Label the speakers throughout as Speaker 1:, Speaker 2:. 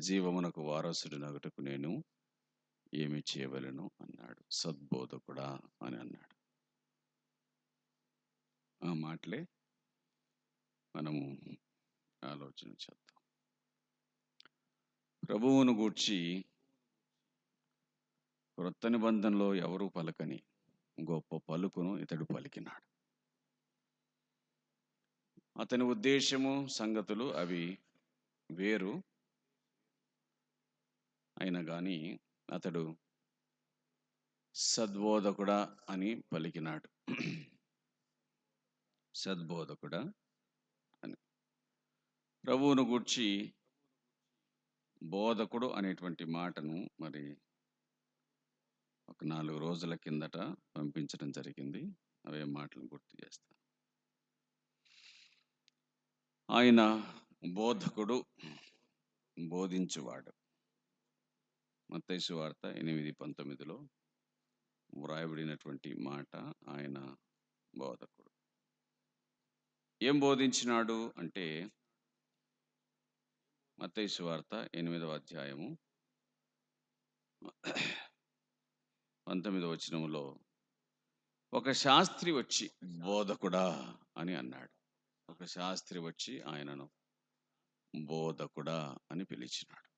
Speaker 1: జీవమునకు వారసుడినగుటకు నేను ఏమి చేయవలెను అన్నాడు. సద్బోధకుడా అని అన్నాడు. ఆ మాటలే మనము ఆలోచన చేద్దాం. ప్రభువును గూర్చి క్రొత్త నిబంధనలో ఎవరు పలకని గొప్ప పలుకును ఇతడు పలికినాడు. అతని ఉద్దేశము, సంగతులు అవి వేరు. అయినా కానీ అతడు సద్బోధకుడా అని పలికినాడు. సద్బోధకుడా అని. ప్రభువును గూర్చి బోధకుడు అనేటువంటి మాటను మరి ఒక 4 రోజుల కిందట పంపించడం జరిగింది. అవే మాటలను గుర్తు చేస్తాను. ఆయన బోధకుడు, బోధించువాడు. మత్తయి సువార్త 8:19లో వ్రాయబడినటువంటి మాట ఆయన బోధకుడు. ఏం బోధించినాడు అంటే మత్తయి సువార్త 8వ అధ్యాయము 19వ వచనములో ఒక శాస్త్రి వచ్చి బోధకుడా అని అన్నాడు. ఒక శాస్త్రి వచ్చి ఆయనను బోధకుడా అని పిలిచినాడు.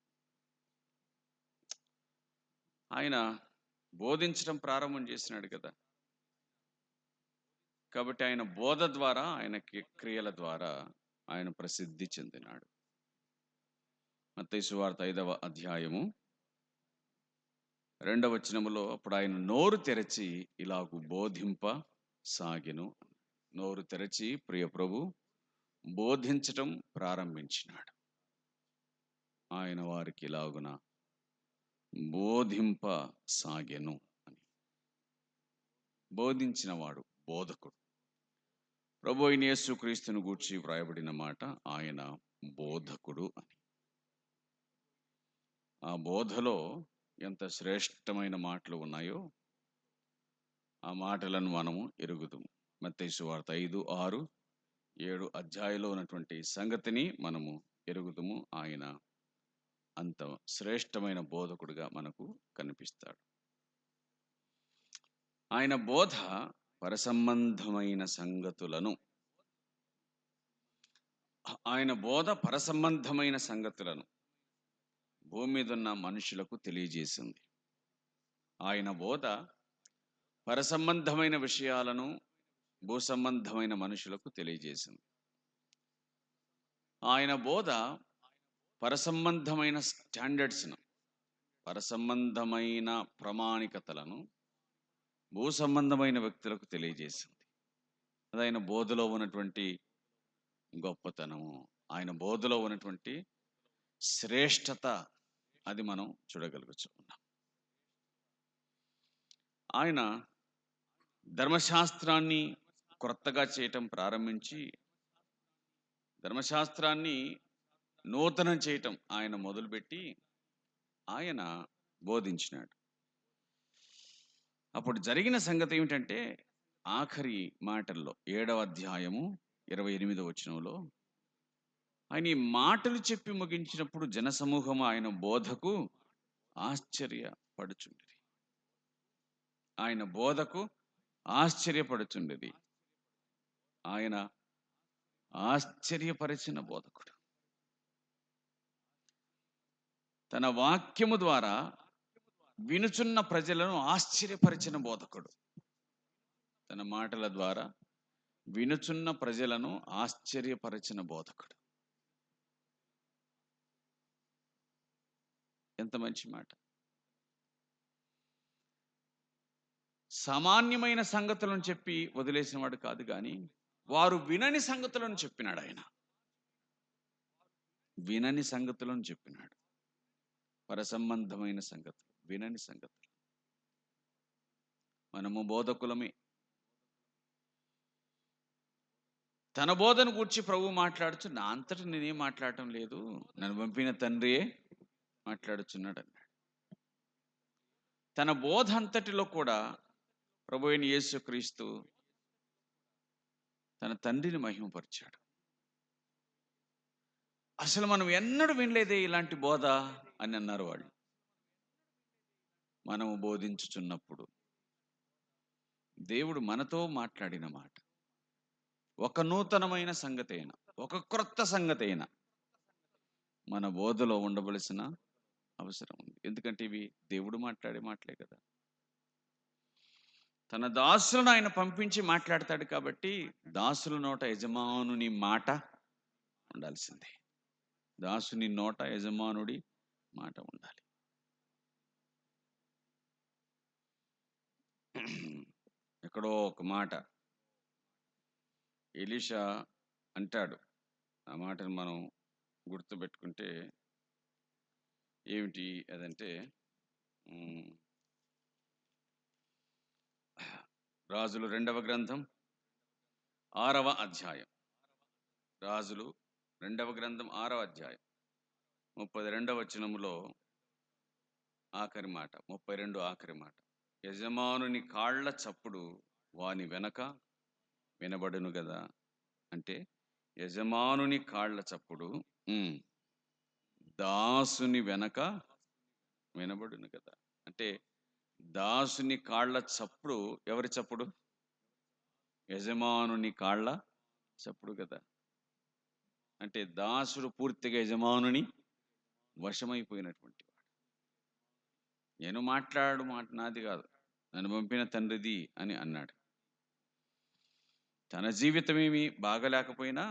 Speaker 1: ఆయన బోధించడం ప్రారంభం చేసినాడు కదా. కాబట్టి ఆయన బోధ ద్వారా, ఆయన క్రియల ద్వారా ఆయన ప్రసిద్ధి చెందినాడు. మత్తయి సువార్త 5వ అధ్యాయము 2వ వచనములో అప్పుడు ఆయన నోరు తెరచి ఇలాగు బోధింప సాగెను. నోరు తెరచి ప్రియ ప్రభు బోధించటం ప్రారంభించినాడు. ఆయన వారికి ఇలాగున బోధింప సాగెను అని. బోధించినవాడు బోధకుడు. ప్రభు అయిన యేసుక్రీస్తును గూర్చి వ్రాయబడిన మాట ఆయన బోధకుడు అని. ఆ బోధలో ఎంత శ్రేష్టమైన మాటలు ఉన్నాయో ఆ మాటలను మనము ఎరుగుదుము. మత్తయి సువార్త 5, 6, 7 అధ్యాయంలో ఉన్నటువంటి సంగతిని మనము ఎరుగుదుము. ఆయన అంత శ్రేష్టమైన బోధకుడిగా మనకు కనిపిస్తాడు. ఆయన బోధ పరసంబంధమైన సంగతులను భూమి మీద ఉన్న మనుషులకు తెలియజేసింది. ఆయన బోధ పరసంబంధమైన విషయాలను భూసంబంధమైన మనుషులకు తెలియజేసింది. ఆయన బోధ పరసంబంధమైన స్టాండర్డ్స్ను, పరసంబంధమైన ప్రామాణికతలను భూసంబంధమైన వ్యక్తులకు తెలియజేసింది. అది ఆయన బోధలో ఉన్నటువంటి గొప్పతనము, ఆయన బోధలో ఉన్నటువంటి శ్రేష్టత. అది మనం చూడగలుగుతున్నాం. ఆయన ధర్మశాస్త్రాన్ని కొత్తగా చేయటం ప్రారంభించి ధర్మశాస్త్రాన్ని నూతనం చేయటం ఆయన మొదలుపెట్టి ఆయన బోధించినాడు. అప్పుడు జరిగిన సంగతి ఏమిటంటే ఆఖరి మాటల్లో 7వ అధ్యాయము 28వ వచనంలో ఆయన ఈ మాటలు చెప్పి ముగించినప్పుడు జనసమూహము ఆయన బోధకు ఆశ్చర్యపడుచుండేది. ఆయన బోధకు ఆశ్చర్యపడుచుండేది. ఆయన ఆశ్చర్యపరిచిన బోధకుడు. తన వాక్యము ద్వారా వినుచున్న ప్రజలను ఆశ్చర్యపరిచిన బోధకుడు. తన మాటల ద్వారా వినుచున్న ప్రజలను ఆశ్చర్యపరిచిన బోధకుడు. ఎంత మంచి మాట. సామాన్యమైన సంగతులను చెప్పి వదిలేసిన వాడు కాదు, కానీ వారు వినని సంగతులను చెప్పినాడు. ఆయన వినని సంగతులను చెప్పినాడు. పరసంబంధమైన సంగతులు, వినని సంగతులు. మనము బోధకులమే. తన బోధను గూర్చి ప్రభు మాట్లాడుచు నా అంతటి నేనేం మాట్లాడటం లేదు, నన్ను పంపిన తండ్రియే మాట్లాడుచున్నాడు అన్నాడు. తన బోధ అంతటిలో కూడా ప్రభు అయిన యేసుక్రీస్తు తన తండ్రిని మహిమపరిచాడు. అసలు మనం ఎన్నడూ వినలేదే ఇలాంటి బోధ అని అన్నారు వాళ్ళు. మనము బోధించుచున్నప్పుడు దేవుడు మనతో మాట్లాడిన మాట, ఒక నూతనమైన సంగతైన, ఒక క్రొత్త సంగతైన మన బోధలో ఉండవలసిన అవసరం ఉంది. ఎందుకంటే ఇవి దేవుడు మాట్లాడే మాటలే కదా. తన దాసులను ఆయన పంపించి మాట్లాడతాడు కాబట్టి దాసుల నోట యజమానుని మాట ఉండాల్సిందే. దాసుని నోట యజమానుడి మాట ఉండాలి. ఎక్కడో ఒక మాట ఎలీషా అంటాడు. ఆ మాటను మనం గుర్తుపెట్టుకుంటే ఏమిటి అదంటే, రాజులు 2వ గ్రంథం 6వ అధ్యాయం. రాజులు 2వ గ్రంథం 6వ అధ్యాయం 32వ వచనములో ఆఖరి మాట, 32 ఆఖరి మాట. యజమానుని కాళ్ళ చప్పుడు వాని వెనక వినబడును కదా. అంటే యజమానుని కాళ్ళ చప్పుడు దాసుని వెనక వినబడును కదా. అంటే దాసుని కాళ్ళ చప్పుడు ఎవరి చప్పుడు? యజమానుని కాళ్ళ చప్పుడు కదా. అంటే దాసుడు పూర్తిగా యజమానుని వశమైపోయినటువంటి వాడు. నేను మాట్లాడు మాట నాది కాదు, నన్ను పంపిన తండ్రిది అని అన్నాడు. తన జీవితమేమి బాగలేకపోయినా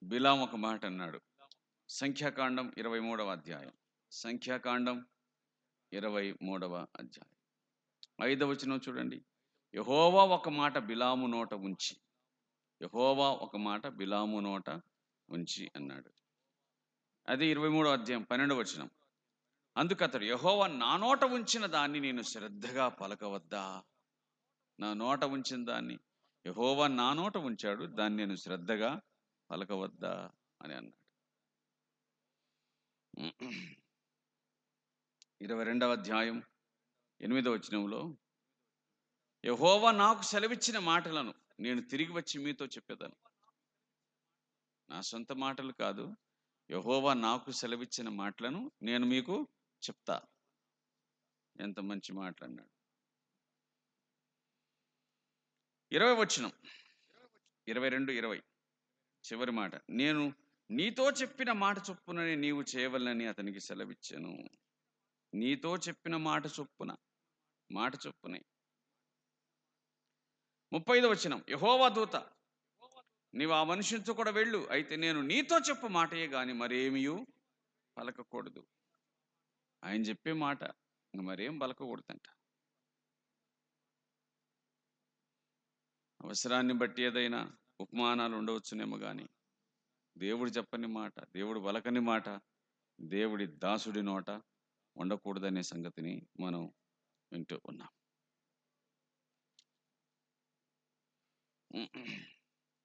Speaker 1: బిలాం ఒక మాట అన్నాడు. సంఖ్యాకాండం 23వ అధ్యాయం, సంఖ్యాకాండం 23వ అధ్యాయం 5వ వచనం చూడండి. యెహోవా ఒక మాట బిలాము నోట ఉంచి అన్నాడు. అది 23వ అధ్యాయం 12వ వచనం. అందుకతడు, యెహోవా నా నోట ఉంచిన దాన్ని నేను శ్రద్ధగా పలకవద్దా? నా నోట ఉంచిన దాన్ని యెహోవా నా నోట ఉంచాడు, దాన్ని నేను శ్రద్ధగా పలకవద్దా అని అన్నాడు. 22వ అధ్యాయం 8వ వచనంలో, యెహోవా నాకు సెలవిచ్చిన మాటలను నేను తిరిగి వచ్చి మీతో చెప్పేదాను. నా సొంత మాటలు కాదు, యెహోవా నాకు సెలవిచ్చిన మాటలను నేను మీకు చెప్తా. ఎంత మంచి మాటలు అన్నాడు. 20వ వచనం, 22:20 చివరి మాట. నేను నీతో చెప్పిన మాట చొప్పుననే నీవు చేయవలనని అతనికి సెలవిచ్చాను. నీతో చెప్పిన మాట చొప్పునే. 30వ వచనం, యెహోవా దూత, నీవు ఆ మనుషునితో కూడా వెళ్ళు, అయితే నేను నీతో చెప్పు మాటయే గాని మరేమియూ పలకకూడదు. ఆయన చెప్పే మాట మరేం పలకకూడదంట. అవసరాన్ని బట్టి ఏదైనా ఉపమానాలు ఉండవచ్చునేమో కానీ దేవుడు చెప్పని మాట, దేవుడు పలకని మాట దేవుడి దాసుడి నోట ఉండకూడదనే సంగతిని మనం వింటూ ఉన్నాం.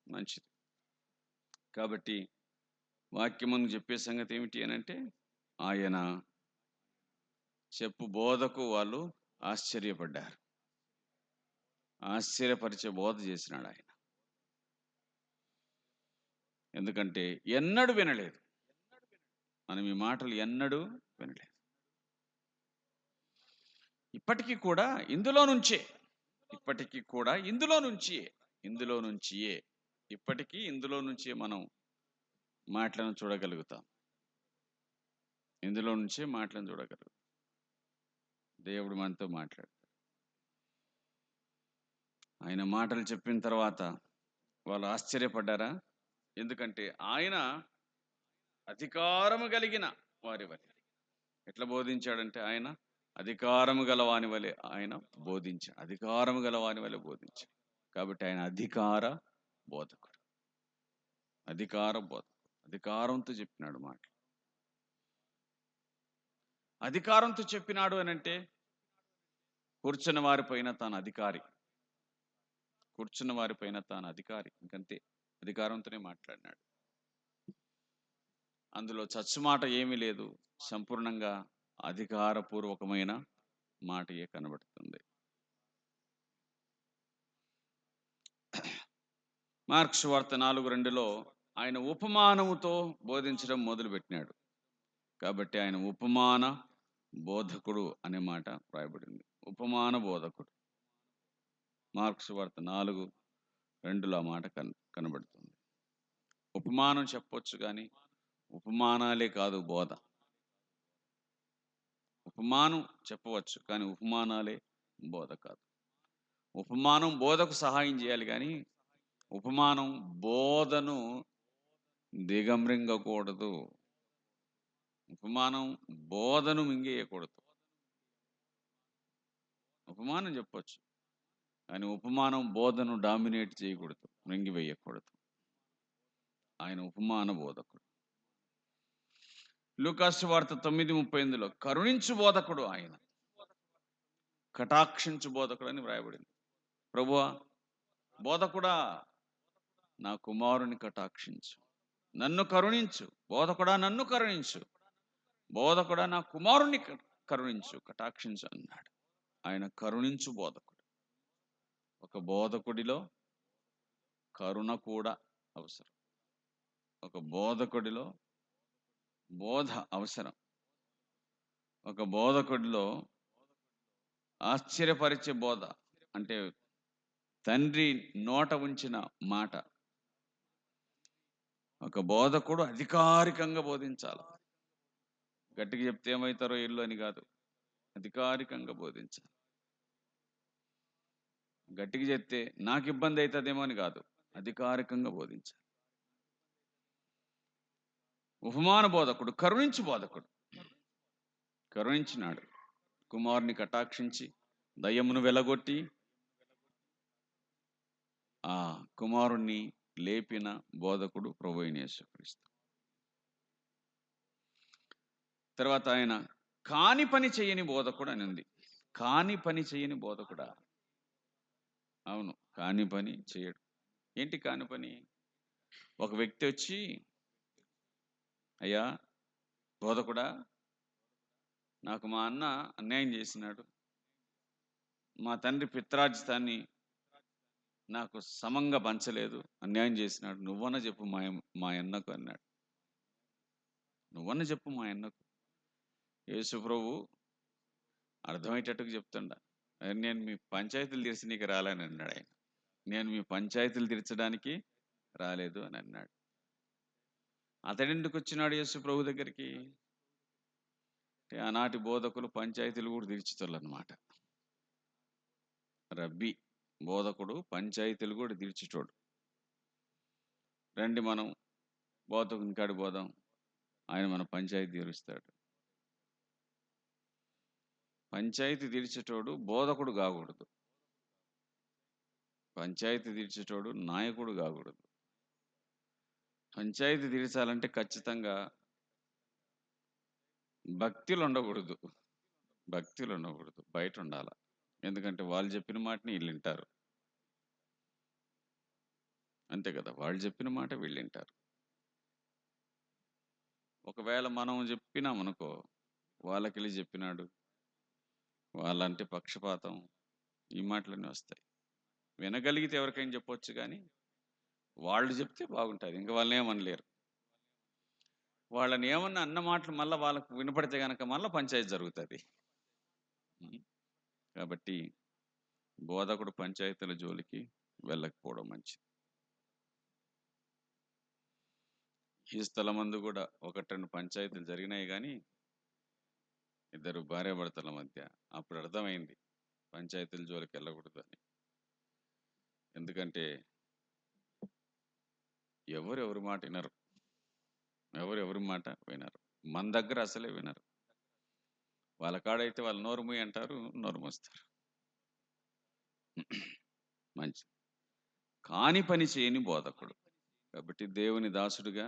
Speaker 1: మంచిది. కాబట్టి వాక్యమును చెప్పే సంగతి ఏమిటి అని అంటే, ఆయన చెప్పు బోధకు వాళ్ళు ఆశ్చర్యపడ్డారు. ఆశ్చర్యపరిచే బోధ చేసినాడు ఆయన. ఎందుకంటే ఎన్నడూ వినలేదు మనం ఈ మాటలు, ఎన్నడూ వినలేదు. ఇప్పటికీ కూడా ఇందులో నుంచే మనం మాటలను చూడగలుగుతాం. దేవుడు మనతో మాట్లాడతాడు. ఆయన మాటలు చెప్పిన తర్వాత వాళ్ళు ఆశ్చర్యపడ్డారా? ఎందుకంటే ఆయన అధికారము కలిగిన వారి వలె. ఎట్లా బోధించాడంటే, ఆయన అధికారము గలవాని వలె బోధించాడు. కాబట్టి ఆయన అధికార బోధకుడు. అధికారంతో చెప్పినాడు మాట. అధికారంతో చెప్పినాడు అని అంటే కూర్చున్న వారిపైన తాను అధికారి. ఇంకంతే, అధికారంతోనే మాట్లాడినాడు. అందులో చచ్చు మాట ఏమీ లేదు. సంపూర్ణంగా అధికారపూర్వకమైన మాటయే కనబడుతుంది. మార్క్స్ వార్త 4:2లో ఆయన ఉపమానముతో బోధించడం మొదలుపెట్టినాడు. కాబట్టి ఆయన ఉపమాన బోధకుడు అనే మాట రాయబడింది. ఉపమాన బోధకుడు. మార్క్స్ వార్త 4:2లో ఆ మాట కనబడుతుంది. ఉపమానం చెప్పొచ్చు కానీ ఉపమానాలే కాదు బోధ. ఉపమానం చెప్పవచ్చు కానీ ఉపమానాలే బోధ కాదు. ఉపమానం బోధకు సహాయం చేయాలి కానీ ఉపమానం బోధను దిగమ్రింగకూడదు. ఉపమానం బోధను మింగేయకూడదు. ఉపమానం చెప్పొచ్చు కానీ ఉపమానం బోధను డామినేట్ చేయకూడదు, మింగివేయకూడదు. ఆయన ఉపమాన బోధకుడు. లూకాసు వార్త 9:38లో కరుణించు బోధకుడు ఆయన, కటాక్షించు బోధకుడు అని వ్రాయబడింది. ప్రభువా, బోధకుడా నా కుమారుని కటాక్షించు, నన్ను కరుణించు. బోధకుడా నన్ను కరుణించు, బోధకుడా నా కుమారుని కరుణించు, కటాక్షించు అన్నాడు. ఆయన కరుణించు బోధకుడు. ఒక బోధకుడిలో కరుణ కూడా అవసరం. ఒక బోధకుడిలో బోధ అవసరం. ఒక బోధకుడిలో ఆశ్చర్యపరిచే బోధ అంటే తండ్రి నోట ఉంచిన మాట. ఒక బోధకుడు అధికారికంగా బోధించాలి. గట్టిగా చెప్తే ఏమవుతారో ఇల్లు అని కాదు, అధికారికంగా బోధించాలి. గట్టిగా చెప్తే నాకు ఇబ్బంది అవుతుందేమో అని కాదు, అధికారికంగా బోధించాలి. ఉపమాన బోధకుడు, కరుణించు బోధకుడు. కరుణించినాడు, కుమారుని కటాక్షించి దయ్యమును వెలగొట్టి ఆ కుమారుణ్ణి లేపిన బోధకుడు ప్రభువైన యేసుక్రీస్తు. తర్వాత ఆయన కాని పని చేయని బోధకుడు అని ఉంది. కాని పని చేయని బోధకుడా? అవును, కాని పని చేయడు. ఏంటి కాని పని? ఒక వ్యక్తి వచ్చి, అయ్యా బోధకుడా, నాకు మా అన్న అన్యాయం చేసినాడు, మా తండ్రి పిత్రార్జితాన్ని నాకు సమంగా పంచలేదు, అన్యాయం చేసినాడు, నువ్వన్న చెప్పు మా అన్నకు అన్నాడు. నువ్వన్న చెప్పు మా అన్నకు. యేసు ప్రభు అర్థమయ్యేటట్టుకు చెప్తుండ, నేను మీ పంచాయతీలు తీర్చి నీకు రాలేని అన్నాడు ఆయన. నేను మీ పంచాయతీలు తీర్చడానికి రాలేదు అని అన్నాడు. అతడెందుకు వచ్చినాడు యేసు ప్రభు దగ్గరికి? ఆనాటి బోధకులు పంచాయతీలు కూడా తీర్చుతారన్నమాట. రబ్బీ బోధకుడు పంచాయతీలు కూడా తీర్చేటోడు. రండి మనం బోధకుని కాడి పోదాం, ఆయన మన పంచాయతీ తీరుస్తాడు. పంచాయతీ తీర్చేటోడు బోధకుడు కాకూడదు. పంచాయతీ తీర్చేటోడు నాయకుడు కాకూడదు. పంచాయతీ తీర్చాలంటే ఖచ్చితంగా భక్తులు ఉండకూడదు. భక్తులు ఉండకూడదు, బయట ఉండాల. ఎందుకంటే వాళ్ళు చెప్పిన మాటని వీళ్ళు వింటారు. అంతే కదా, వాళ్ళు చెప్పిన మాట వీళ్ళు వింటారు. ఒకవేళ మనం చెప్పినామనుకో, వాళ్ళకి వెళ్ళి చెప్పినాడు, వాళ్ళంటే పక్షపాతం, ఈ మాటలన్నీ వస్తాయి. వినగలిగితే ఎవరికైనా చెప్పొచ్చు కానీ వాళ్ళు చెప్తే బాగుంటుంది, ఇంకా వాళ్ళని ఏమనలేరు. వాళ్ళని ఏమన్నా అన్న మాటలు మళ్ళీ వాళ్ళకు వినపడితే కనుక మళ్ళీ పంచాయతీ జరుగుతుంది. కాబట్టి బోధకుడు పంచాయతీల జోలికి వెళ్ళకపోవడం మంచిది. ఈ స్థలం మందు కూడా 1-2 పంచాయతీలు జరిగినాయి కానీ ఇద్దరు భార్యాభర్తల మధ్య. అప్పుడు అర్థమైంది పంచాయతీల జోలికి వెళ్ళకూడదని. ఎందుకంటే ఎవరెవరి మాట వినరు, ఎవరెవరి మాట వినరు. మన దగ్గర అసలే వినరు. వాళ్ళ కాడైతే వాళ్ళు నోరు మూయి అంటారు, నోరు మూస్తారు. మంచి కాని పని చేయని బోధకుడు. కాబట్టి దేవుని దాసుడుగా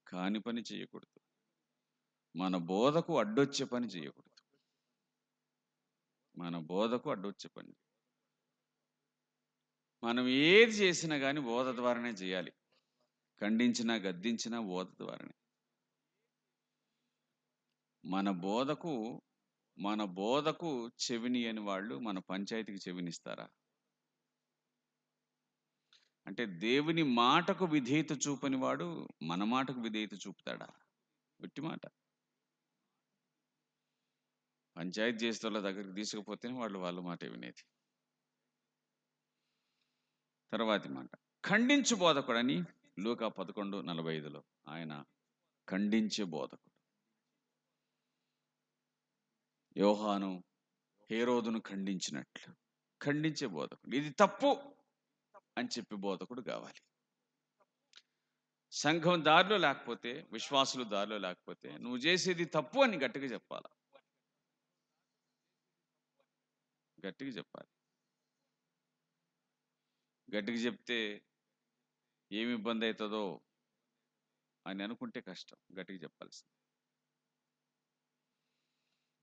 Speaker 1: కాని పని చేయకూడదు. మన బోధకు అడ్డొచ్చే పని చేయకూడదు. మన బోధకు అడ్డొచ్చే పని. మనం ఏది చేసినా కానీ బోధ ద్వారానే చేయాలి. ఖండించినా గద్దించినా బోధ ద్వారానే. మన బోధకు చెవిని అని వాళ్ళు మన పంచాయతీకి చెవినిస్తారా? అంటే దేవుని మాటకు విధేయత చూపని వాడు మన మాటకు విధేయత చూపుతాడా? ఒట్టి మాట. పంచాయతీ చేసేటోళ్ళ దగ్గరికి తీసుకుపోతేనే వాళ్ళు వాళ్ళ మాట వినేది. తర్వాతి మాట, ఖండించు బోధకుడని లూకా 11:45లో ఆయన ఖండించే బోధకుడు. యోహాను హేరోదును ఖండించినట్లు ఖండించే బోధకుడు. ఇది తప్పు అని చెప్పి బోధకుడు కావాలి. సంఘం దారిలో లేకపోతే, విశ్వాసులు దారిలో లేకపోతే, నువ్వు చేసేది తప్పు అని గట్టిగా చెప్పాలి. గట్టిగా చెప్పాలి. గట్టిగా చెప్తే ఏమి ఇబ్బంది అవుతుందో అని అనుకుంటే కష్టం. గట్టిగా చెప్పాల్సింది.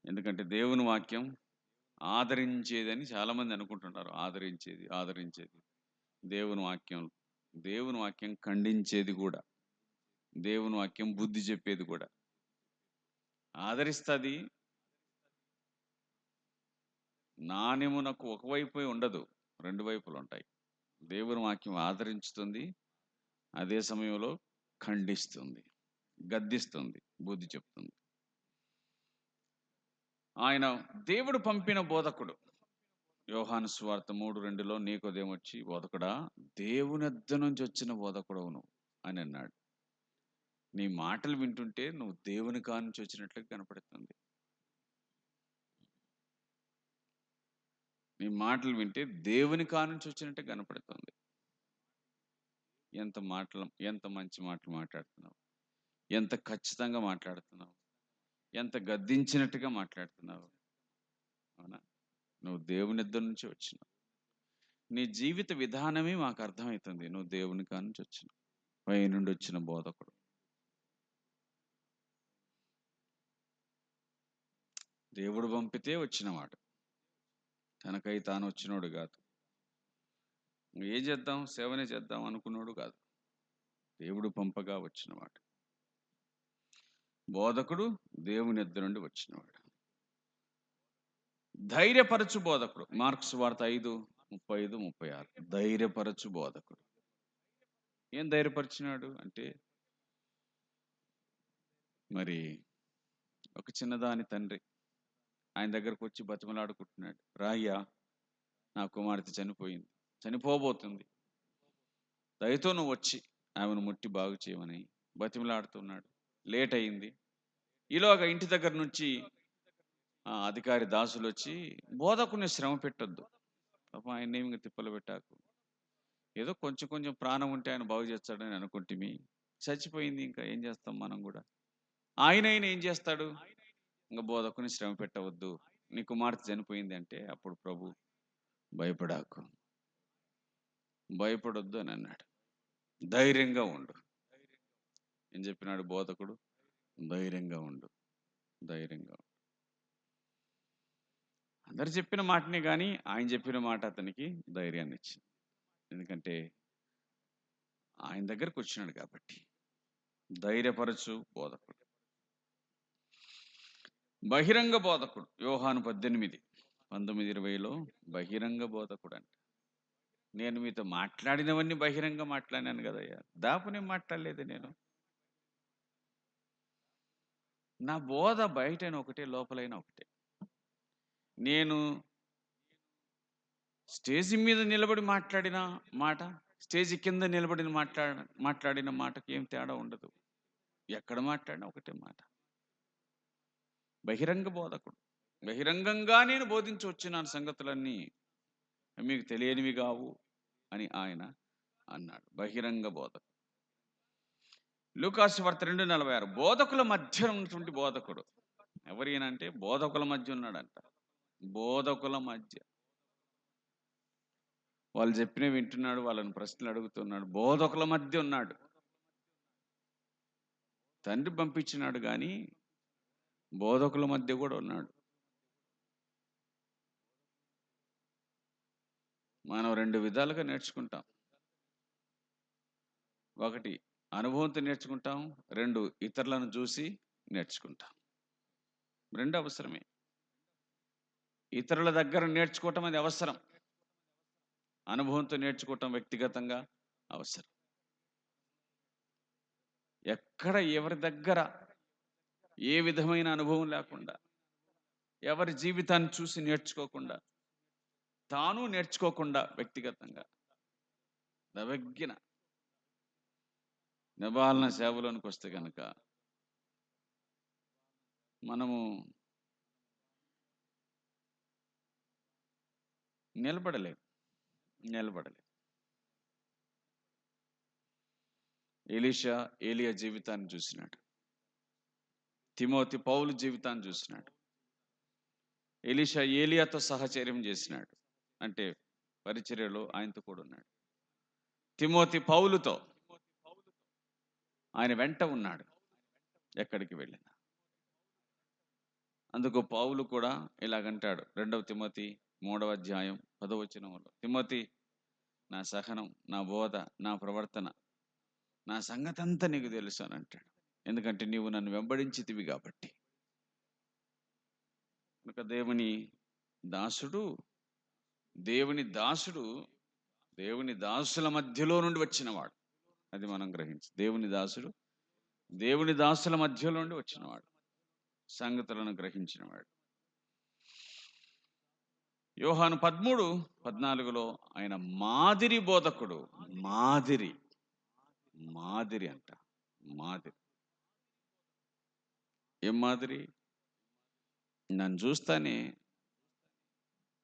Speaker 1: ఎందుకంటే దేవుని వాక్యం ఆదరించేదని చాలామంది అనుకుంటున్నారు. ఆదరించేది దేవుని వాక్యం ఖండించేది కూడా, దేవుని వాక్యం బుద్ధి చెప్పేది కూడా. ఆదరిస్తుంది, నాణ్యమునకు ఒకవైపు ఉండదు, రెండు వైపులు ఉంటాయి. దేవుని వాక్యం ఆదరించుతుంది, అదే సమయంలో ఖండిస్తుంది, గద్దిస్తుంది, బుద్ధి చెప్తుంది. ఆయన దేవుడు పంపిన బోధకుడు. యోహాను సువార్త 3:2లో నీకోదేమొచ్చి, బోధకుడా, దేవుని వద్ద నుంచి వచ్చిన బోధకుడవు నువ్వు అని అన్నాడు. నీ మాటలు వింటుంటే నువ్వు దేవుని కానుంచి వచ్చినట్లుగా కనపడుతుంది. నీ మాటలు వింటే దేవుని కానుంచి వచ్చినట్టు కనపడుతుంది. ఎంత మంచి మాటలు మాట్లాడుతున్నావు, ఎంత ఖచ్చితంగా మాట్లాడుతున్నావు, ఎంత గద్దించినట్టుగా మాట్లాడుతున్నావు. అవునా? నువ్వు దేవుని ఇద్దరి నుంచి వచ్చినావు. నీ జీవిత విధానమే మాకు అర్థమవుతుంది. నువ్వు దేవుని కానుంచి వచ్చినావు, పై నుండి వచ్చిన బోధకుడు. దేవుడు పంపితే వచ్చినవాడు, తనకై తాను వచ్చినోడు కాదు. ఏం చేద్దాం, సేవనే చేద్దాం అనుకున్నాడు కాదు. దేవుడు పంపగా వచ్చినవాడు. బోధకుడు దేవుని యొద్ద నుండి వచ్చినవాడు. ధైర్యపరచు బోధకుడు. మార్క్స్ వార్త 5:35-36. ధైర్యపరచు బోధకుడు. ఏం ధైర్యపరిచినాడు అంటే, మరి ఒక చిన్నదాని తండ్రి ఆయన దగ్గరకు వచ్చి బతిమలాడుకుంటున్నాడు. రాయ్యా, నా కుమార్తె చనిపోబోతుంది, దయతో నువ్వు వచ్చి ఆమెను ముట్టి బాగు చేయమని బతిమలాడుతున్నాడు. లేట్ అయింది. ఈలోగా ఇంటి దగ్గర నుంచి అధికారి దాసులు వచ్చి, బోధకుని శ్రమ పెట్టొద్దు, పాపం ఆయన ఏమి తిప్పలు పెట్టాకు, ఏదో కొంచెం ప్రాణం ఉంటే ఆయన బాగు చేస్తాడని అనుకుంటే చచ్చిపోయింది, ఇంకా ఏం చేస్తాం మనం కూడా. ఆయన ఏం చేస్తాడు, ఇంకా బోధకుని శ్రమ పెట్టవద్దు, నీ కుమార్తె చనిపోయింది అంటే అప్పుడు ప్రభు భయపడొద్దు అని అన్నాడు. ధైర్యంగా ఉండు. ఏం చెప్పినాడు బోధకుడు? ధైర్యంగా ఉండు. అందరు చెప్పిన మాటనే కానీ ఆయన చెప్పిన మాట అతనికి ధైర్యాన్ని ఇచ్చింది. ఎందుకంటే ఆయన దగ్గరకు వచ్చినాడు కాబట్టి. ధైర్యపరచు బోధకుడు. బహిరంగ బోధకుడు. యోహాను 18:19-20లో బహిరంగ బోధకుడు అంట. నేను మీతో మాట్లాడినవన్నీ బహిరంగ మాట్లాడినాను కదయ్యా, దాపునే మాట్లాడలేదు నేను. నా బోధ బయటైన ఒకటే, లోపలైన ఒకటే. నేను స్టేజి మీద నిలబడి మాట్లాడిన మాట, స్టేజి కింద నిలబడి మాట్లాడిన మాటకి ఏం తేడా ఉండదు. ఎక్కడ మాట్లాడినా ఒకటే మాట. బహిరంగ బోధకుడు. బహిరంగంగా నేను బోధించి వచ్చిన సంగతులన్నీ మీకు తెలియనివి కావు అని ఆయన అన్నాడు. బహిరంగ బోధకుడు. లూకాసు వార్త 2:46. బోధకుల మధ్య ఉన్నటువంటి బోధకుడు. ఎవరైనంటే బోధకుల మధ్య ఉన్నాడంట. బోధకుల మధ్య. వాళ్ళు చెప్పినవి వింటున్నాడు, వాళ్ళని ప్రశ్నలు అడుగుతున్నాడు. బోధకుల మధ్య ఉన్నాడు. తండ్రి పంపించినాడు కానీ బోధకుల మధ్య కూడా ఉన్నాడు. మనం 2 విధాలుగా నేర్చుకుంటాం. ఒకటి అనుభవంతో నేర్చుకుంటాం, 2 ఇతరులను చూసి నేర్చుకుంటాం. 2 అవసరమే. ఇతరుల దగ్గర నేర్చుకోవటం అది అవసరం. అనుభవంతో నేర్చుకోవటం వ్యక్తిగతంగా అవసరం. ఎక్కడ ఎవరి దగ్గర ఏ విధమైన అనుభవం లేకుండా, ఎవరి జీవితాన్ని చూసి నేర్చుకోకుండా, తాను నేర్చుకోకుండా వ్యక్తిగతంగా దవగ్గిన నిబాలన సేవలోనికి వస్తే కనుక మనము నిలబడలేం. ఎలీషా ఏలియా జీవితాన్ని చూసినాడు. తిమోతి పౌలు జీవితాన్ని చూసినాడు. ఎలీషా ఏలియాతో సహచర్యం చేసినాడు, అంటే పరిచర్యలో ఆయనతో కూడా ఉన్నాడు. తిమోతి పౌలుతో ఆయన వెంట ఉన్నాడు ఎక్కడికి వెళ్ళినా. అందుకు పౌలు కూడా ఇలాగంటాడు 2వ తిమోతి 3వ అధ్యాయం 10వ వచనంలో, తిమోతి నా సహనం, నా బోధ, నా ప్రవర్తన, నా సంగతంతా నీకు తెలుసు అని అంటాడు. ఎందుకంటే నీవు నన్ను వెంబడించితివి కాబట్టి. కనుక దేవుని దాసుల మధ్యలో నుండి వచ్చినవాడు. అది మనం గ్రహించి, దేవుని దాసుల మధ్యలో నుండి వచ్చినవాడు, సంగతులను గ్రహించినవాడు. యోహాను 13:14 ఆయన మాదిరి బోధకుడు. మాదిరి అంట. ఏం మాదిరి? నన్ను చూస్తానే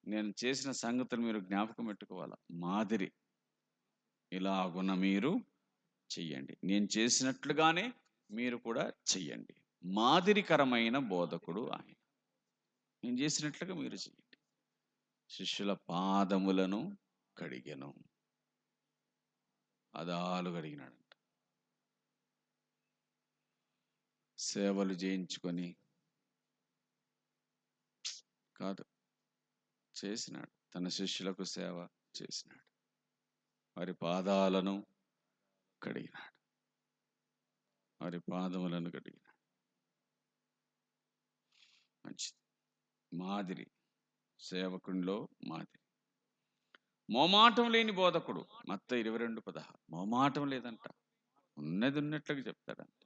Speaker 1: నేను చేసిన సంగతులు మీరు జ్ఞాపకం పెట్టుకోవాలా. మాదిరి, ఇలాగున్న మీరు చెయ్యండి, నేను చేసినట్లుగానే మీరు కూడా చెయ్యండి. మాదిరికరమైన బోధకుడు ఆయన. నేను చేసినట్లుగా మీరు చెయ్యండి. శిష్యుల పాదములను కడిగెను. పాదాలు కడిగినాడంట. సేవలు చేయించుకొని కాదు, చేసినాడు. తన శిష్యులకు సేవ చేసినాడు. వారి పాదాలను కడిగినాడు, వారి పాదములను కడిగినాడు. మంచిది. మాదిరి, సేవకునిలో మాదిరి. మోమాటం లేని బోధకుడు. మత్తయి 22:16. మోమాటం లేదంట. ఉన్నది ఉన్నట్లుగా చెప్తాడంట.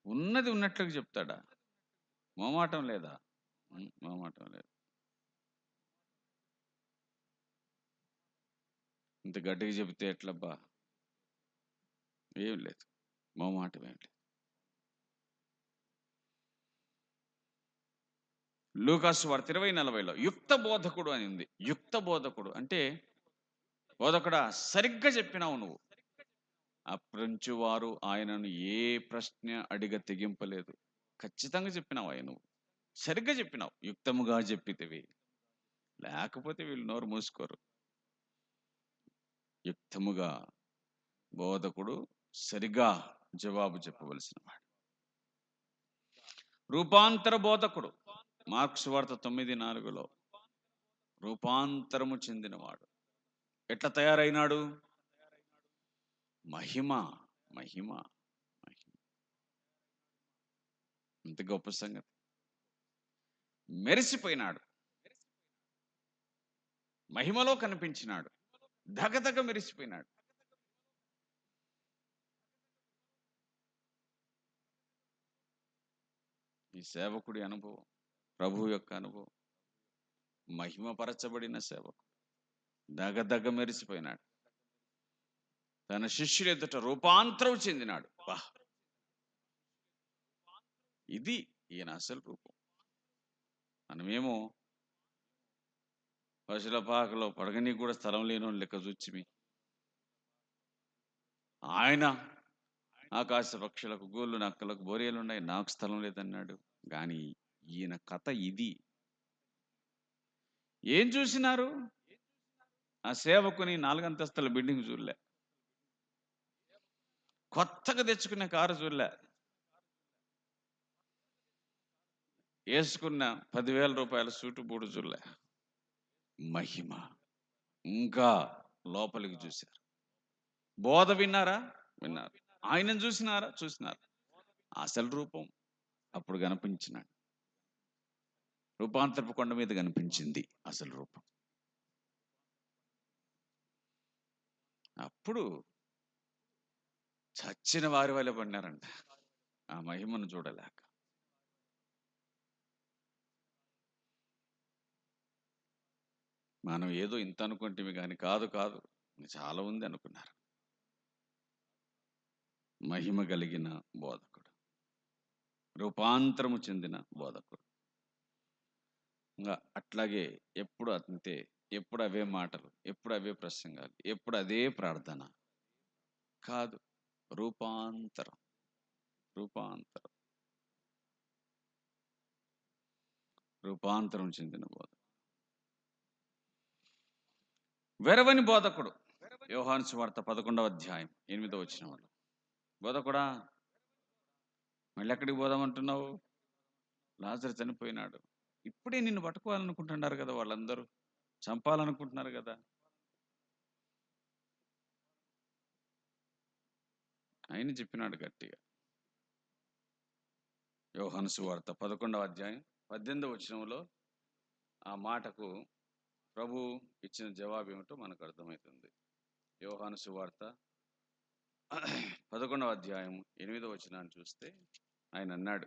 Speaker 1: ఉన్నది ఉన్నట్లుగా చెప్తాడా? మోమాటం లేదా? మోమాటం లేదు. ఇంత గట్టిగా చెబితే ఎట్లబ్బా? ఏం లేదు, మోమాటం ఏం లేదు. లూకాసు వార్త 20:40లో యుక్త బోధకుడు అని ఉంది. యుక్త బోధకుడు అంటే, బోధకుడా సరిగ్గా చెప్పినావు నువ్వు. అప్రంచు వారు ఆయనను ఏ ప్రశ్న అడిగ తెగింపలేదు. ఖచ్చితంగా చెప్పినావు ఆయన, నువ్వు సరిగ్గా చెప్పినావు, యుక్తముగా చెప్పితివి. లేకపోతే వీళ్ళు నోరు మూసుకోరు. యుక్తముగా బోధకుడు సరిగా జవాబు చెప్పవలసిన వాడు. రూపాంతర బోధకుడు. మార్క్స్ వార్త 9:4లో రూపాంతరము చెందినవాడు. ఎట్లా తయారైనాడు? మహిమ. ఇంత గొప్ప సంగతి. మెరిసిపోయినాడు, మహిమలో కనిపించినాడు, దగదగ మెరిసిపోయినాడు. ఈ సేవకుడి అనుభవం, ప్రభు యొక్క అనుభవం, మహిమపరచబడిన సేవకుడు దగదగ మెరిసిపోయినాడు. తన శిష్యుల ఎదుట రూపాంతరం చెందినాడు. ఇది ఈయన అసలు రూపం. మనమేమో పశుల పాకలో పడగనికి కూడా స్థలం లేని లెక్క చూచిమి. ఆయన ఆకాశ పక్షులకు, గోళ్ళు నక్కలకు బోరేలు ఉన్నాయి, నాకు స్థలం లేదన్నాడు. కానీ ఈయన కథ ఇది. ఏం చూసినారు? ఆ సేవకుని 4 అంతస్తుల బిల్డింగ్ చూడలే, కొత్తగా తెచ్చుకున్న కారు చూడలే, వేసుకున్న 10,000 రూపాయల సూటు బూటు చూడలే. మహిమ ఇంకా లోపలికి చూశారు. బోధ విన్నారా? విన్నారు. ఆయనను చూసినారా? చూసినారు. అసలు రూపం అప్పుడు కనిపించినాడు. రూపాంతరపు కొండ మీద కనిపించింది అసలు రూపం. అప్పుడు చచ్చిన వారి వల్ల పడినారంట ఆ మహిమను చూడలేక. మనం ఏదో ఇంత అనుకుంటేమి కానీ కాదు కాదు, చాలా ఉంది అనుకున్నారు. మహిమ కలిగిన బోధకుడు, రూపాంతరము చెందిన బోధకుడు. ఇంకా అట్లాగే ఎప్పుడు అంతే, ఎప్పుడు అవే మాటలు, ఎప్పుడు అవే ప్రసంగాలు, ఎప్పుడు అదే ప్రార్థన కాదు. రూపాంతరం, రూపాంతరం, రూపాంతరం చెందిన బోధకుడు. వెరవని బోధకుడు, యోహాను సువార్త 11వ అధ్యాయం 8వ వచనంలో, బోధకుడా మళ్ళీ ఎక్కడికి పోదామంటున్నావు? లాజరు చనిపోయినాడు. ఇప్పుడే నిన్ను పట్టుకోవాలనుకుంటున్నారు కదా వాళ్ళందరూ, చంపాలనుకుంటున్నారు కదా. ఆయన చెప్పినాడు గట్టిగా. యోహాను సువార్త 11వ అధ్యాయం 18వ వచనంలో ఆ మాటకు ప్రభు ఇచ్చిన జవాబు ఏమిటో మనకు అర్థమవుతుంది. యోహాను సువార్త 11వ అధ్యాయం 8వ వచనాన్ని చూస్తే ఆయన అన్నాడు,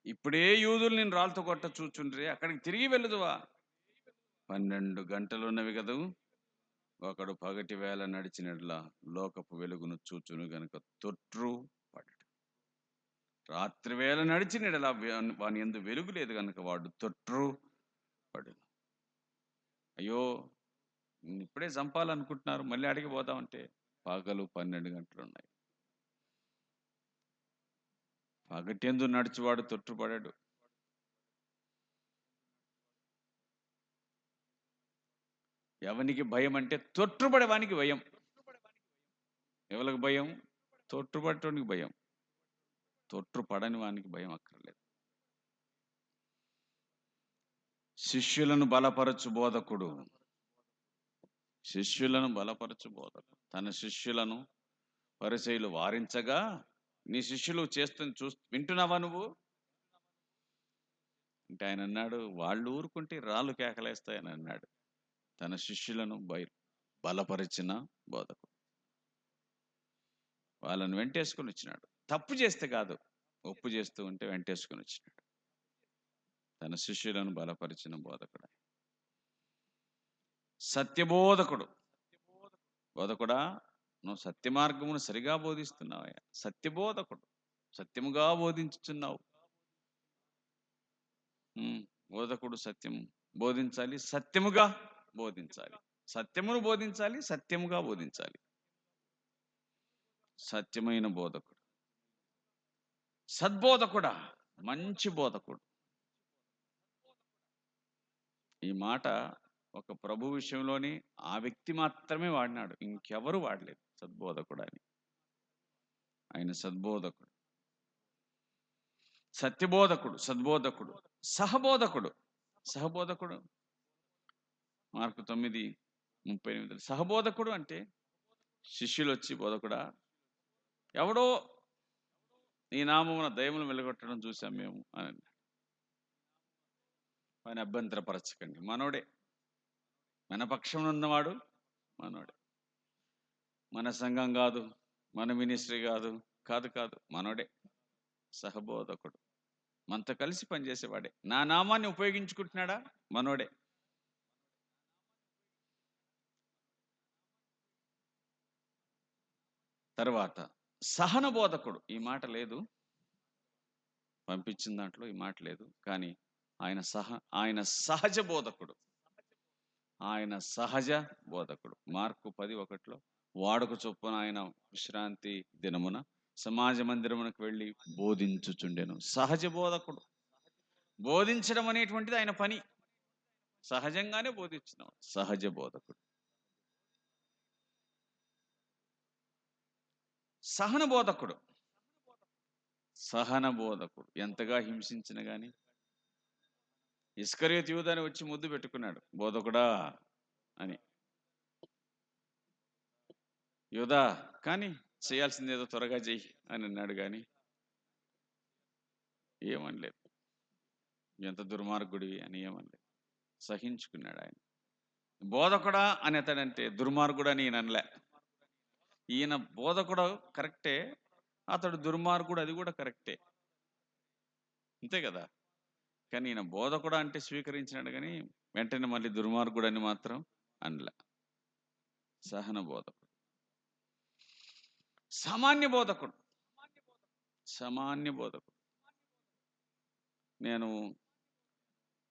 Speaker 1: ఇప్పుడే యూదులు నేను రాళ్ళతో కొట్ట చూచుండ్రే, అక్కడికి తిరిగి వెళ్ళదువా? 12 గంటలు ఉన్నవి కదూ, ఒకడు పగటి వేళ నడిచినట్లా లోకపు వెలుగును చూచును గనుక తొట్రు పడడు. రాత్రి వేళ నడిచినట్లా వాని యందు వెలుగు లేదు కనుక వాడు తొట్రు పడును. అయ్యో ఇప్పుడే చంపాలనుకుంటున్నారు, మళ్ళీ అడిగి పోదామంటే పగలు 12 గంటలు ఉన్నాయి. పగటెందు నడిచివాడు తొట్టుపడాడు. ఎవనికి భయం అంటే తొట్టుపడేవానికి భయం. ఎవరికి భయం? తొట్టుపడటానికి భయం. తొట్టుపడని వానికి భయం అక్కర్లేదు. శిష్యులను బలపరచు బోధకుడు, శిష్యులను బలపరచు బోధకుడు. తన శిష్యులను పరిసయ్యులు వారించగా, నీ శిష్యులు చేస్తుంది వింటున్నావా నువ్వు అంటే ఆయన అన్నాడు, వాళ్ళు ఊరుకుంటే రాళ్ళు కేకలేస్తాయని అన్నాడు. తన శిష్యులను బలపరిచిన బోధకుడు. వాళ్ళని వెంటేసుకొని వచ్చినాడు. తప్పు చేస్తే కాదు, ఒప్పు చేస్తూ ఉంటే వెంటేసుకొని వచ్చినాడు. తన శిష్యులను బలపరిచిన బోధకుడు. సత్యబోధకుడు, బోధకుడా నువ్వు సత్య మార్గమును సరిగా బోధిస్తున్నావయ్యా. సత్యబోధకుడు, సత్యముగా బోధించుచున్నావు. బోధకుడు సత్యం బోధించాలి, సత్యముగా బోధించాలి. సత్యమును బోధించాలి, సత్యముగా బోధించాలి. సత్యమైన బోధకుడు. సద్బోధకుడా, మంచి బోధకుడు. ఈ మాట ఒక ప్రభు విషయంలోని ఆ వ్యక్తి మాత్రమే వాడినాడు, ఇంకెవరు వాడలేదు సద్బోధకుడు అని. ఆయన సద్బోధకుడు, సత్యబోధకుడు, సద్బోధకుడు, సహబోధకుడు. సహబోధకుడు మార్కు 9:38. సహబోధకుడు అంటే శిష్యులు వచ్చి, బోధకుడా ఎవడో నీ నామమున దయ్యములు వెలుగొట్టడం చూసాం మేము అని అన్నాడు. ఆయన అభ్యంతరపరచకండి, మనోడే, మన పక్షం ఉన్నవాడు మనోడే. మన సంఘం కాదు, మన మినిస్ట్రీ కాదు, కాదు కాదు, మనోడే సహబోధకుడు. మనతో కలిసి పనిచేసేవాడే. నా నామాన్ని ఉపయోగించుకుంటున్నాడా? మనోడే. తర్వాత సహన బోధకుడు. ఈ మాట లేదు, పంపించిన దాంట్లో ఈ మాట లేదు, కానీ ఆయన సహజ బోధకుడు. ఆయన సహజ బోధకుడు. మార్కు 10:1 వాడుక చొప్పున ఆయన విశ్రాంతి దినమున సమాజ మందిరమునకు వెళ్ళి బోధించుచుండెను. సహజ బోధకుడు. బోధించడం అనేటువంటిది ఆయన పని. సహజంగానే బోధించిన సహజ బోధకుడు. సహన బోధకుడు. సహన బోధకుడు ఎంతగా హింసించిన గాని, ఇస్కరియోతు యూదాని వచ్చి ముద్దు పెట్టుకున్నాడు, బోధకుడా అని. యూదా కానీ చేయాల్సిందేదో త్వరగా చెయ్యి అని అన్నాడు, కానీ ఏమనలేదు. ఎంత దుర్మార్గుడివి అని ఏమనలేదు, సహించుకున్నాడు ఆయన. బోధకుడా అని అతడంటే దుర్మార్గుడని ఈయన అనలే. ఈయన బోధ కూడా కరెక్టే, అతడు దుర్మార్గుడు, అది కూడా కరెక్టే, అంతే కదా. కానీ ఈయన బోధ కూడా అంటే స్వీకరించినాడు, కానీ వెంటనే మళ్ళీ దుర్మార్గుడు అని మాత్రం అనలే. సహన బోధకుడు, సామాన్య బోధకుడు, సామాన్య బోధకుడు. నేను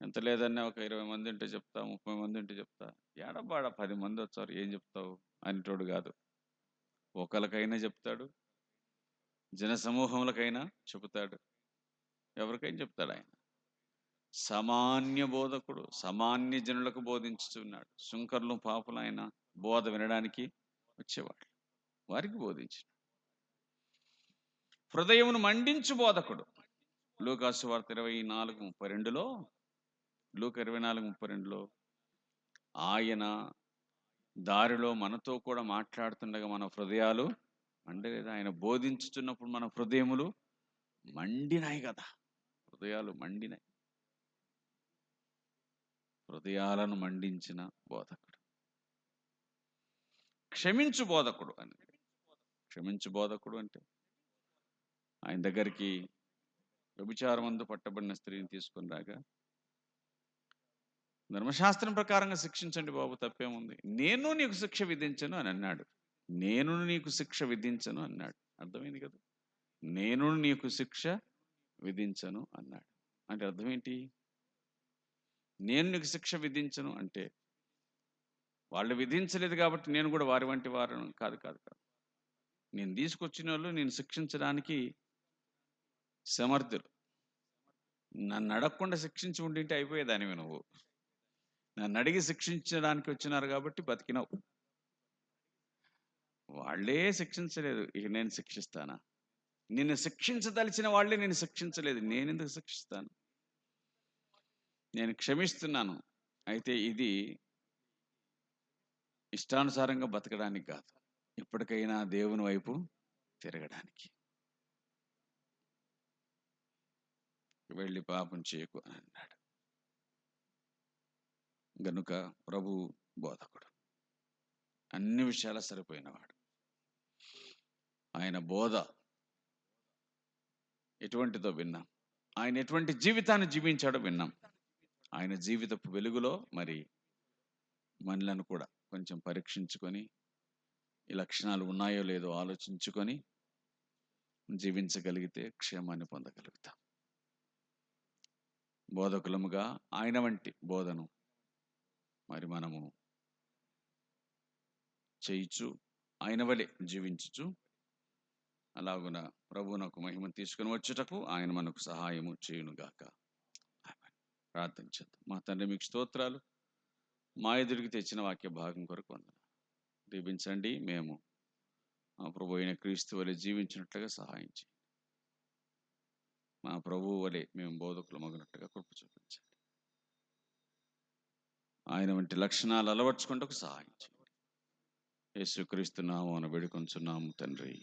Speaker 1: ఎంత లేదన్నా ఒక 20 మంది ఉంటే చెప్తా, 30 మంది ఉంటే చెప్తా, ఏడబాడ 10 మంది వచ్చారు ఏం చెప్తావు అనేటోడు కాదు. ఒకరికైనా చెప్తాడు, జన సమూహములకైనా చెబుతాడు, ఎవరికైనా చెప్తాడు. ఆయన సామాన్య బోధకుడు, సామాన్య జనులకు బోధించుతున్నాడు. సుంకర్లు పాపులు ఆయన బోధ వినడానికి వచ్చేవాడు, వారికి బోధించిన. హృదయమును మండించు బోధకుడు, లూకాసు వార్త 24:32లో, లూకా 24:32లో ఆయన దారిలో మనతో కూడా మాట్లాడుతుండగా మన హృదయాలు మండలేదా? ఆయన బోధించుతున్నప్పుడు మన హృదయములు మండినాయి కదా, హృదయాలు మండినాయి. హృదయాలను మండించిన బోధకుడు. క్షమించు బోధకుడు అని. క్షమించు బోధకుడు అంటే ఆయన దగ్గరికి వ్యభిచారమందు పట్టబడిన స్త్రీని తీసుకొని రాగా, ధర్మశాస్త్రం ప్రకారంగా శిక్షించండి బాబు, తప్పేముంది, నేను నీకు శిక్ష విధించను అని అన్నాడు. నేను నీకు శిక్ష విధించను అన్నాడు. అర్థమైంది కదా, నేను నీకు శిక్ష విధించను అన్నాడు. అంటే అర్థం ఏంటి? నేను నీకు శిక్ష విధించను అంటే వాళ్ళు విధించలేదు కాబట్టి నేను కూడా వారి వంటి వారు కాదు కాదు కాదు. నేను తీసుకొచ్చిన వాళ్ళు నేను శిక్షించడానికి సమర్థులు. నన్ను అడగకుండా శిక్షించి ఉండింటే అయిపోయేదానివి నువ్వు. నన్ను అడిగి శిక్షించడానికి వచ్చినారు కాబట్టి బతికినావు. వాళ్ళే శిక్షించలేదు, ఇక నేను శిక్షిస్తానా? నిన్ను శిక్షించదలిచిన వాళ్ళే నేను శిక్షించలేదు, నేను ఎందుకు శిక్షిస్తాను? నేను క్షమిస్తున్నాను. అయితే ఇది ఇష్టానుసారంగా బతకడానికి కాదు, ఇప్పటికైనా దేవుని వైపు తిరగడానికి. వెళ్ళి పాపం చేయకు అని అన్నాడు. గనుక ప్రభు బోధకుడు, అన్ని విషయాల సరిపోయినవాడు. ఆయన బోధ ఎటువంటిదో విన్నాం, ఆయన ఎటువంటి జీవితాన్ని జీవించాడో విన్నాం. ఆయన జీవితపు వెలుగులో మరి మనలను కూడా కొంచెం పరీక్షించుకొని, ఈ లక్షణాలు ఉన్నాయో లేదో ఆలోచించుకొని జీవించగలిగితే క్షేమాన్ని పొందగలుగుతాం. బోధకులముగా ఆయన వంటి బోధను మరి మనము చేయించు, ఆయన వలె జీవించుచు, అలాగున ప్రభువునకు మహిమ తీసుకుని వచ్చుటకు ఆయన మనకు సహాయము చేయునుగాక. ప్రార్థన చేద్దాం. మా తండ్రి, మీకు స్తోత్రాలు. మా ఎదురికి తెచ్చిన వాక్య భాగం కొరకు వందనాలు. దీవించండి. మేము మా ప్రభు అయిన క్రీస్తు వలె జీవించినట్లుగా సహాయం చేయండి. మా ప్రభువు వలె మేము బోధకులు మగినట్టుగా కృప చూపించండి. ఆయన వంటి లక్షణాలు అలవర్చుకుంటూ సహాయం చేయండి. యేసుక్రీస్తు నామమున వేడుకొంచున్నాము తండ్రి.